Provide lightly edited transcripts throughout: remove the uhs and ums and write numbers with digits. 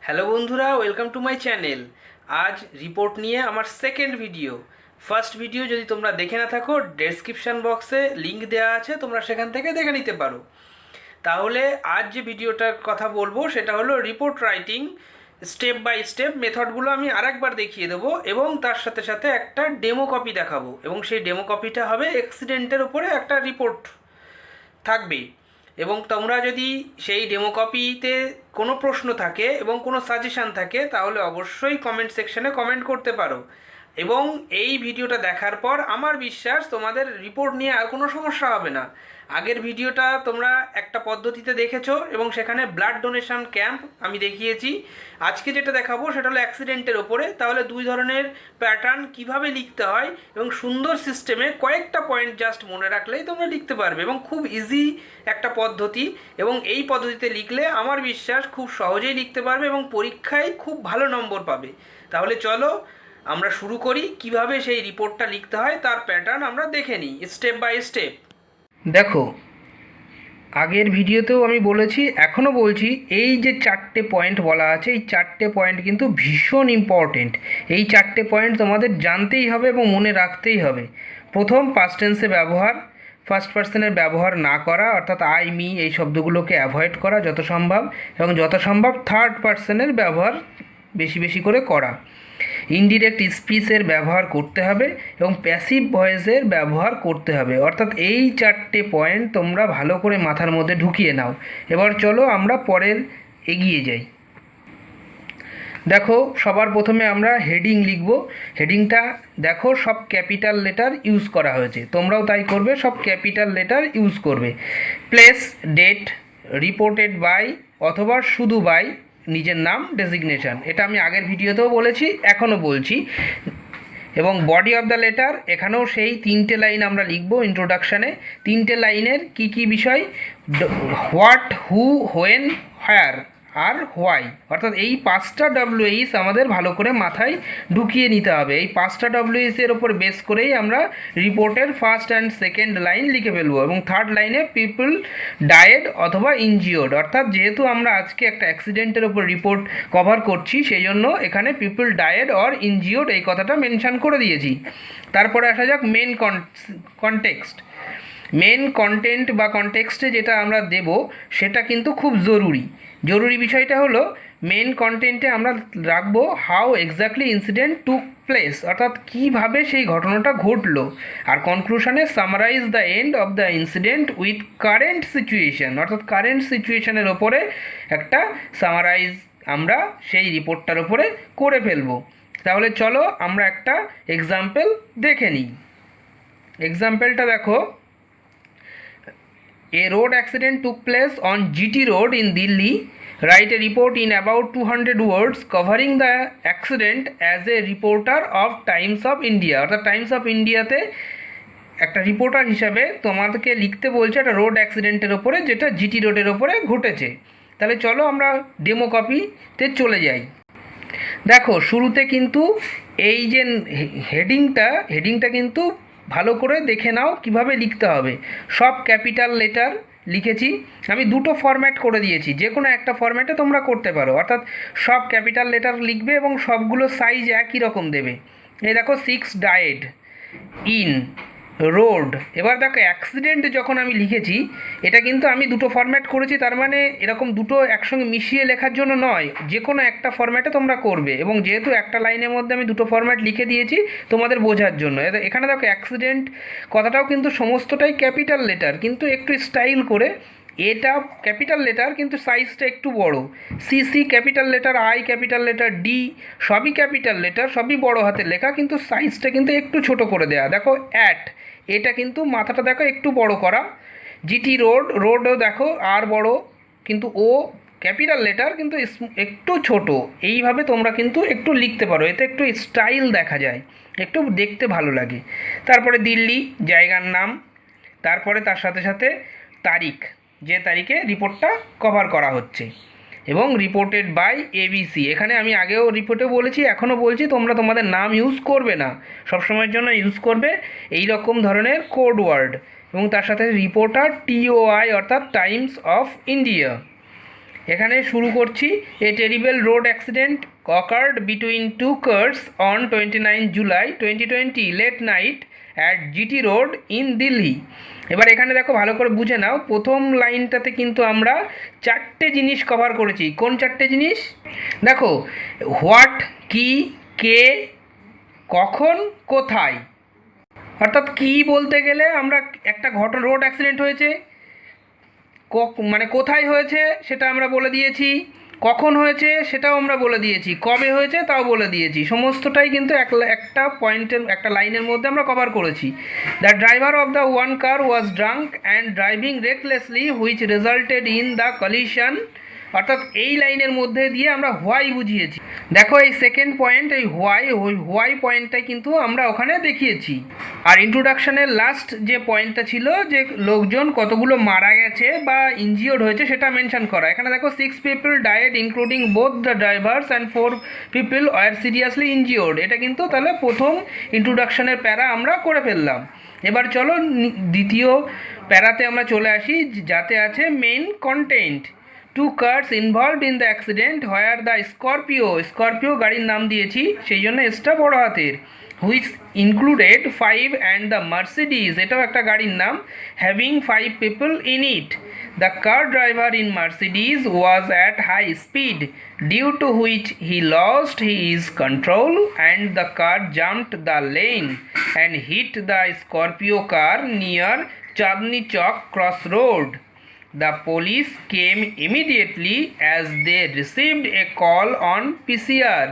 Hello বন্ধুরা, welcome to my channel. আজ report নিয়ে আমার সেকেন্ড ভিডিও। ফার্স্ট ভিডিও যদি তোমরা দেখে না থাকো, ডেসক্রিপশান বক্সে লিংক দেওয়া আছে, তোমরা সেখান থেকে দেখে নিতে পারো। তাহলে আজ যে ভিডিওটার কথা বলবো সেটা হলো report writing. Step by step মেথডগুলো আমি আরেকবার দেখিয়ে দেবো এবং তার সাথে সাথে একটা ডেমো কপি দেখাবো, এবং সেই ডেমো কপিটা হবে অ্যাক্সিডেন্টের উপরে একটা রিপোর্ট থাকবে। এবং তোমরা যদি সেই ডেমো কপিতে কোনো প্রশ্ন থাকে এবং কোনো সাজেশান থাকে তাহলে অবশ্যই কমেন্ট সেকশনে কমেন্ট করতে পারো। এবং এই ভিডিওটা দেখার পর আমার বিশ্বাস তোমাদের রিপোর্ট নিয়ে আর কোনো সমস্যা হবে না। আগের ভিডিওটা তোমরা একটা পদ্ধতিতে দেখেছো এবং সেখানে ব্লাড ডোনেশন ক্যাম্প আমি দেখিয়েছি। আজকে যেটা দেখাবো সেটা হলো অ্যাক্সিডেন্টের ওপরে। তাহলে দুই ধরনের প্যাটার্ন কিভাবে লিখতে হয় এবং সুন্দর সিস্টেমে কয়েকটা পয়েন্ট জাস্ট মনে রাখলেই তোমরা লিখতে পারবে, এবং খুব ইজি একটা পদ্ধতি। এবং এই পদ্ধতিতে লিখলে আমার বিশ্বাস খুব সহজেই লিখতে পারবে এবং পরীক্ষায় খুব ভালো নম্বর পাবে। তাহলে চলো আমরা শুরু করি। কিভাবে সেই রিপোর্টটা লিখতে হয় তার প্যাটার্ন আমরা দেখে নিই স্টেপ বাই স্টেপ। দেখো, আগের ভিডিওতেও আমি বলেছি, এখনও বলছি, এই যে চারটে পয়েন্ট বলা আছে, এই চারটে পয়েন্ট কিন্তু ভীষণ ইম্পর্টেন্ট। এই চারটে পয়েন্ট তোমাদের জানতেই হবে এবং মনে রাখতেই হবে। প্রথম, পাস্ট টেন্সে ব্যবহার, ফার্স্ট পার্সনের ব্যবহার না করা, অর্থাৎ আই মি এই শব্দগুলোকে অ্যাভয়েড করা যত সম্ভব, এবং যত সম্ভব থার্ড পার্সনের ব্যবহার বেশি বেশি করে করা। ইনডিরেক্ট স্পিচের ব্যবহার করতে হবে এবং প্যাসিভ ভয়েসের ব্যবহার করতে হবে। অর্থাৎ এই চারটে পয়েন্ট তোমরা ভালো করে মাথার মধ্যে ঢুকিয়ে নাও। এবার চলো আমরা পরের এগিয়ে যাই। দেখো, সবার প্রথমে আমরা হেডিং লিখব। হেডিংটা দেখো সব ক্যাপিটাল লেটার ইউজ করা হয়েছে, তোমরাও তাই করবে, সব ক্যাপিটাল লেটার ইউজ করবে। প্লেস, ডেট, রিপোর্টেড বাই অথবা শুধু বাই, নিজের নাম, ডেজিগনেশন, এটা আমি আগের ভিডিওতেও বলেছি, এখনও বলছি। এবং বডি অফ দ্য লেটার, এখানেও সেই তিনটে লাইন আমরা লিখব ইন্ট্রোডাকশানে। তিনটে লাইনের কি কি বিষয়? হোয়াট, হু, হোয়েন, হোয়ার আর হোয়াই। অর্থাৎ এই পাঁচটা ডব্লিউএইচ আমাদের ভালো করে মাথায় ঢুকিয়ে নিতে হবে। এই পাঁচটা ডব্লিউএইচের ওপর বেস করেই আমরা রিপোর্টের ফার্স্ট অ্যান্ড সেকেন্ড লাইন লিখে ফেলবো। এবং থার্ড লাইনে পিপল ডায়েড অথবা ইনজিওর্ড, অর্থাৎ যেহেতু আমরা আজকে একটা অ্যাক্সিডেন্টের ওপর রিপোর্ট কভার করছি সেই জন্য এখানে পিপল ডায়েড অর ইনজিওর্ড এই কথাটা মেনশান করে দিয়েছি। তারপরে আসা যাক মেন কনটেক্সট। মেন কন্টেন্ট বা কনটেক্সটে যেটা আমরা দেব সেটা কিন্তু খুব জরুরি বিষয়টা হলো মেন কন্টেন্টে আমরা রাখবো how exactly incident took place, অর্থাৎ কীভাবে সেই ঘটনাটা ঘটলো। আর কনক্লুশনে summarise the end of the incident with current situation, অর্থাৎ কারেন্ট সিচুয়েশানের ওপরে একটা সামারাইজ আমরা সেই রিপোর্টটার ওপরে করে ফেলবো। তাহলে চলো আমরা একটা এক্সাম্পল দেখে নিই। এক্সাম্পলটা দেখো, a road accident took place on GT Road in Delhi. Write a report in about 200 words covering the accident as a reporter of Times of India. অর্থাৎ টাইমস অফ ইন্ডিয়াতে একটা রিপোর্টার হিসাবে তোমাদেরকে লিখতে বলছে একটা রোড অ্যাক্সিডেন্টের ওপরে, যেটা জিটি রোডের ওপরে ঘটেছে। তাহলে চলো আমরা ডেমো কপিতে চলে যাই। দেখো, শুরুতে কিন্তু এই যে হেডিংটা কিন্তু ভালো করে দেখে নাও কিভাবে লিখতে হবে। সব ক্যাপিটাল লেটার লিখেছি, আমি দুটো ফরম্যাট করে দিয়েছি, যে কোনো একটা ফরম্যাটে তোমরা করতে পারো। অর্থাৎ সব ক্যাপিটাল লেটার লিখবে এবং সবগুলো সাইজ একই রকম দেবে। এই দেখো 6 ডায়েড, ইন, রোড। এবার দেখো অ্যাক্সিডেন্ট যখন আমি লিখেছি এটা কিন্তু আমি দুটো ফরম্যাট করেছি, তার মানে এরকম দুটো একসঙ্গে মিশিয়ে লেখার জন্য নয়, যে কোনো একটা ফরম্যাটে তোমরা করবে। এবং যেহেতু একটা লাইনের মধ্যে আমি দুটো ফরম্যাট লিখে দিয়েছি তোমাদের বোঝার জন্য। এখানে দেখো অ্যাক্সিডেন্ট কথাটাও কিন্তু সমস্তটাই ক্যাপিটাল লেটার, কিন্তু একটু স্টাইল করে। এটা ক্যাপিটাল লেটার কিন্তু সাইজটা একটু বড়। CC capital letter, I capital letter, D সবই ক্যাপিটাল লেটার, সবই বড় হাতের লেখা, কিন্তু সাইজটা কিন্তু একটু ছোট করে দেয়া। দেখো অ্যাট, এটা কিন্তু মাথাটা দেখো একটু বড় করা। জিটি রোডও দেখো আর বড়, কিন্তু ও ক্যাপিটাল লেটার কিন্তু একটু ছোট। এইভাবে তোমরা কিন্তু একটু লিখতে পারো, এতে একটু স্টাইল দেখা যায়, একটু দেখতে ভালো লাগে। তারপরে দিল্লি জায়গার নাম, তারপরে তার সাথে সাথে তারিখ, যে তারিখে রিপোর্টটা কভার করা হচ্ছে, এবং রিপোর্টেড বাই এবিসি। এখানে আমি আগেও রিপোর্টে বলেছি, এখনও বলছি, তোমরা তোমাদের নাম ইউজ করবে না, সবসময়ের জন্য ইউজ করবে এই রকম ধরনের কোড ওয়ার্ড। এবং তার সাথে রিপোর্টার টিওআই, অর্থাৎ টাইমস অফ ইন্ডিয়া। এখানে শুরু করছি। A terrible road accident occurred between two cars on 29 July 2020 late night at GT road in Delhi. এবার এখানে দেখো ভালো করে বুঝে নাও, প্রথম লাইনটাতে কিন্তু আমরা চারটে জিনিস কভার করেছি। কোন চারটে জিনিস? দেখো, হোয়াট কি, কে, কখন, কোথায়। অর্থাৎ কি বলতে গেলে আমরা একটা রোড অ্যাক্সিডেন্ট হয়েছে, মানে কোথায় হয়েছে সেটা আমরা বলে দিয়েছি, কখন হয়েছে সেটাও আমরা বলে দিয়েছি, কবে হয়েছে তাও বলে দিয়েছি। সমস্তটাই কিন্তু একটা পয়েন্টের একটা লাইনের মধ্যে আমরা কভার করেছি। The driver of the one car was drank and driving recklessly which resulted in the collision. অর্থাৎ এই লাইনের মধ্যে দিয়ে আমরা হোয়াই বুঝিয়েছি। দেখো এই সেকেন্ড পয়েন্ট, এই হোয়াই পয়েন্টটাই কিন্তু আমরা ওখানে দেখিয়েছি। আর ইন্ট্রোডাকশনের লাস্ট যে পয়েন্টটা ছিল যে লোকজন কতগুলো মারা গেছে বা ইনজিওর্ড হয়েছে সেটা মেনশন করা। এখানে দেখো 6 people died including both the drivers and 4 people were seriously injured. এটা কিন্তু তাহলে প্রথম ইন্ট্রোডাকশনের প্যারা আমরা করে ফেললাম। এবার চলো দ্বিতীয় প্যারাতে আমরা চলে আসি, যাতে আছে main content. 2 cars involved in the accident where the Scorpio গাড়ির নাম দিয়েছি, সেই জন্য এসটা বড় হাতের, which included 5 and the Mercedes, এটাও একটা গাড়ির নাম, having 5 people in it. The car driver in Mercedes was at high speed, due to which he lost his control and the car jumped the lane and hit the Scorpio car near Chandni Chowk crossroad. The police came immediately as they received a call on PCR.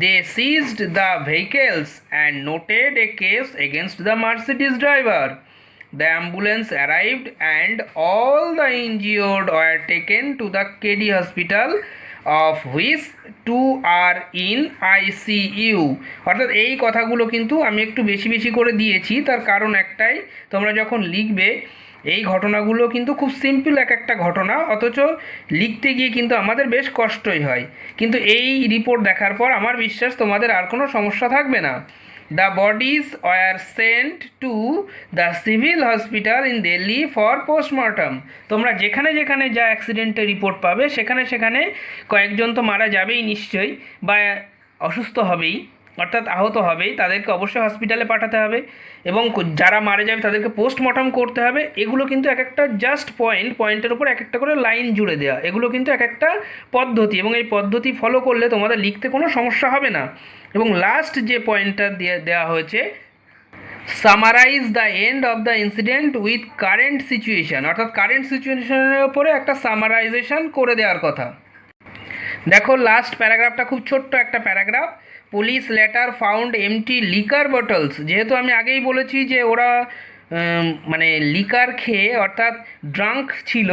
They seized the vehicles and noted a case against the Mercedes driver. The ambulance arrived and all the injured were taken to the KD hospital, of which 2 are in ICU. অর্থাৎ এই কথাগুলো কিন্তু আমি একটু বেশি বেশি করে দিয়েছি, তার কারণ একটাই, তোমরা যখন লিখবে এই ঘটনাগুলো কিন্তু খুব সিম্পল এক একটা ঘটনা, অথচ লিখতে গিয়ে কিন্তু আমাদের বেশ কষ্টই হয়। কিন্তু এই রিপোর্ট দেখার পর আমার বিশ্বাস তোমাদের আর কোনো সমস্যা থাকবে না। The bodies were sent to the civil hospital in Delhi for postmortem. তোমরা যেখানে যেখানে যা অ্যাক্সিডেন্টের রিপোর্ট পাবে সেখানে সেখানে কয়েকজন তো মারা যাবেই নিশ্চয়ই, বা অসুস্থ হবেই, অর্থাৎ আহত হবেই, তাদেরকে অবশ্যই হসপিটালে পাঠাতে হবে এবং যারা মারা যাবে তাদেরকে পোস্টমর্টম করতে হবে। এগুলো কিন্তু এক একটা জাস্ট পয়েন্টের উপর এক একটা করে লাইন জুড়ে দেওয়া, এগুলো কিন্তু এক একটা পদ্ধতি এবং এই পদ্ধতি ফলো করলে তোমাদের লিখতে কোনো সমস্যা হবে না। এবং লাস্ট যে পয়েন্টটা দেওয়া হয়েছে, summarize the end of the incident with current situation, অর্থাৎ কারেন্ট সিচুয়েশনের উপরে একটা সামারাইজেশন করে দেওয়ার কথা। দেখো লাস্ট প্যারাগ্রাফটা খুব ছোট্ট একটা paragraph. Police later found empty liquor bottles. যেহেতু আমি আগেই বলেছি যে ওরা মানে লিকার খেয়ে অর্থাৎ ড্রাঙ্ক ছিল,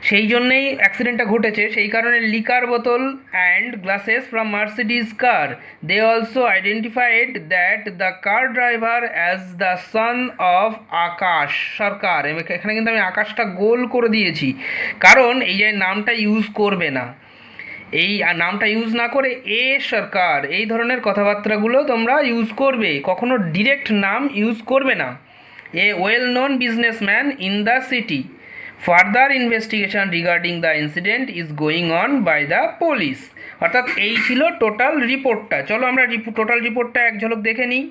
সেই জন্যেই অ্যাক্সিডেন্টটা ঘটেছে, সেই কারণে লিকার বোতল and glasses from Mercedes car. They also identified that the car driver as the son of Akash Sarkar. এখানে কিন্তু আমি আকাশটা গোল করে দিয়েছি, কারণ এই যে নামটা ইউজ করবে না, এই নামটা ইউজ না করে এ সরকার এই ধরনের কথাবার্তাগুলো তোমরা ইউজ করবে, কখনো ডিরেক্ট নাম ইউজ করবে না। A well known businessman in the city. Further investigation regarding the incident is going on by the police. অর্থাৎ এই ছিল টোটাল রিপোর্টটা। চলো আমরা টোটাল রিপোর্টটা এক ঝলক দেখে নিই।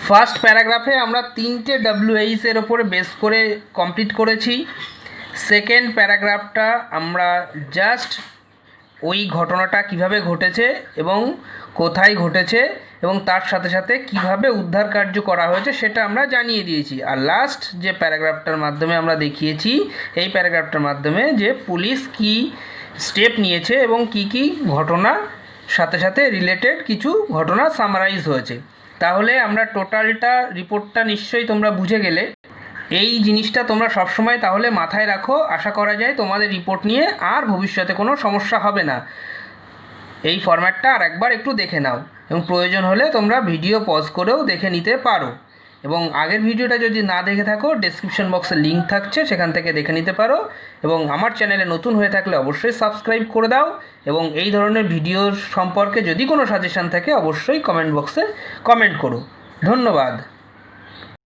ফার্স্ট প্যারাগ্রাফে আমরা 3টে WH-এর ওপরে বেস করে কমপ্লিট করেছি। সেকেন্ড প্যারাগ্রাফটা আমরা জাস্ট ওই ঘটনাটা কিভাবে ঘটেছে এবং কোথায় ঘটেছে এবং তার সাথে সাথে কিভাবে উদ্ধার কার্য করা হয়েছে সেটা আমরা জানিয়ে দিয়েছি। আর লাস্ট যে প্যারাগ্রাফটার মাধ্যমে আমরা দেখিয়েছি, এই প্যারাগ্রাফটার মাধ্যমে যে পুলিশ কি স্টেপ নিয়েছে এবং কি কি ঘটনা সাথে সাথে রিলেটেড কিছু ঘটনা সামারাইজ হয়েছে। তাহলে আমরা টোটালটা রিপোর্টটা নিশ্চয়ই তোমরা বুঝে গেলে। এই জিনিসটা তোমরা সবসময় তাহলে মাথায় রাখো, আশা করা যায় তোমাদের রিপোর্ট নিয়ে আর ভবিষ্যতে কোনো সমস্যা হবে না। এই ফরম্যাটটা আর একবার একটু দেখে নাও এবং প্রয়োজন হলে তোমরা ভিডিও পজ করেও দেখে নিতে পারো। এবং আগের ভিডিওটা যদি না দেখে থাকো, ডেসক্রিপশন বক্সে লিঙ্ক থাকছে, সেখান থেকে দেখে নিতে পারো। এবং আমার চ্যানেলে নতুন হয়ে থাকলে অবশ্যই সাবস্ক্রাইব করে দাও এবং এই ধরনের ভিডিও সম্পর্কে যদি কোনো সাজেশান থাকে অবশ্যই কমেন্ট বক্সে কমেন্ট করো। ধন্যবাদ।